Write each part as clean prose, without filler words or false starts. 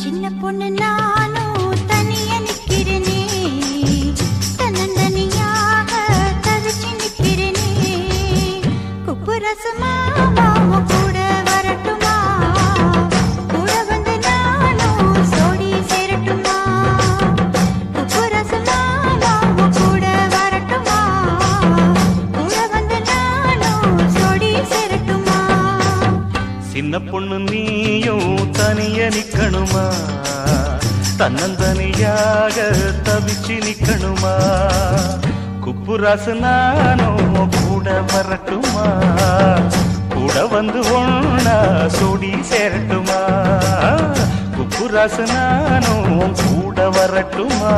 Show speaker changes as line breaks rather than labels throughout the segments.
சின்ன பொண்ணு நானும் தனிய நிக்கிறேனே, தன்னந்தனியாக தவிச்சு நிக்கிறேனே. குப்பு ரசமா மாமா கூட வரட்டுமா, கூட வந்து நானும் சோடி சேரட்டுமா. குப்பு ரசமா மாமா கூட வரட்டுமா, கூட வந்து நானும் சோடி சேரட்டுமா.
சின்ன பொண்ணு நீயும் தனிய நிக்கணுமா, தன்னந்தனியாக தவிச்சு நிக்கணுமா. குப்புராசு நானும் கூட வரட்டுமா, கூட வந்து ஒண்ணா சோடி சேரட்டுமா. குப்புராசு நானும் கூட வரட்டுமா,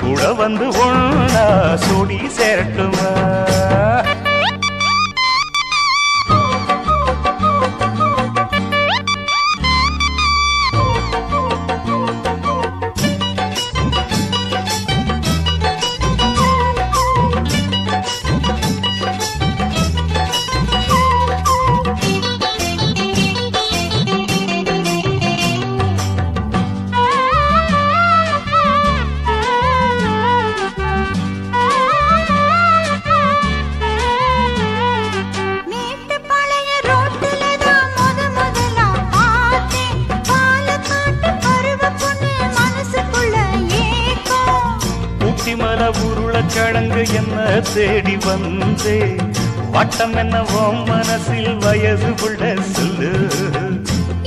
கூட வந்து ஒண்ணா சோடி சேரட்டுமா. மல உருளக்கிழங்கு என்ன தேடி வந்தே, வட்டம் என்னவோ மனசில் வயது உள்ள சொல்லு.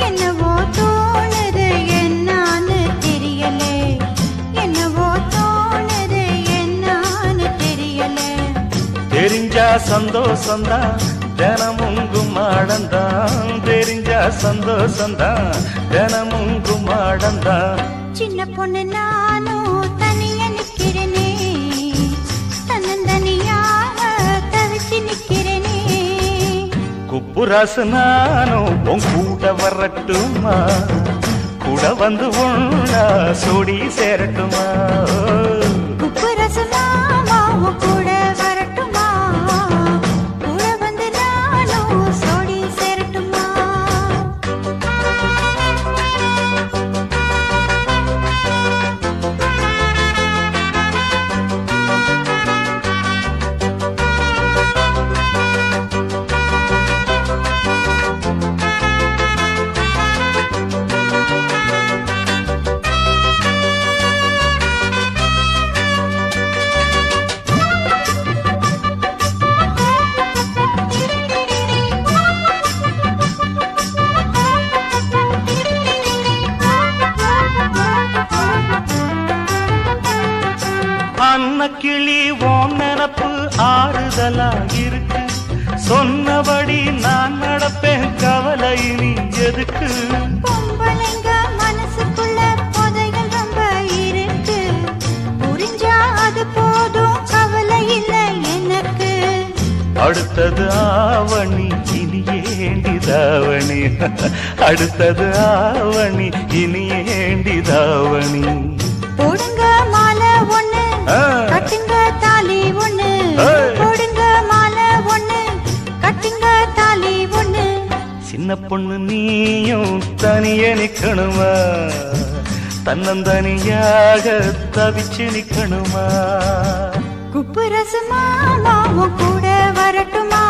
என்னவோ தோணுது என்னான்னு தெரியலே, என்னவோ தோணுது என்னான்னு தெரியலே.
தெரிஞ்சா சந்தோஷந்தான் தினமுங்கும் ஆடந்தான், தெரிஞ்சா சந்தோஷந்தான் தினமுங்கும் ஆடந்தான்.
சின்ன பொண்ணு நானும் தனிய நிக்கிறேனே, தன்னந்தனியாக தவிச்சு நிக்கிறேனே.
குப்புராசு நானும் உன் கூட வரட்டுமா, கூட வந்து ஒண்ணா சோடி சேரட்டுமா.
குப்பு ரசமா கூட வரட்டுமா, கூட வந்து நானும் சோடி சேரட்டுமா.
அன்னக்கிளி ஓம் நினப்பு ஆறுதலா இருக்கு, சொன்னபடி நான் நடப்பேன் கவலை நீ எதுக்கு.
பொம்பளைங்க மனசுக்குள்ள புதைகள் ரொம்ப இருக்கு, புரிஞ்சா அது போதும் கவலை இல்லை எனக்கு.
அடுத்தது ஆவணி இனி ஏண்டி தாவணி, அடுத்தது ஆவணி இனி ஏண்டி தாவணி.
போடுங்க மாலை ஒண்ணு, கட்டுங்க தாலி ஒண்ணு, போடுங்க மாலை ஒண்ணு, கட்டுங்க தாலி ஒண்ணு.
சின்ன பொண்ணு நீயும் தனிய நிக்கணுமா, தன்னந்தனியாக தவிச்சு நிக்கணுமா.
குப்பு ரசமா மாமா கூட வரட்டுமா,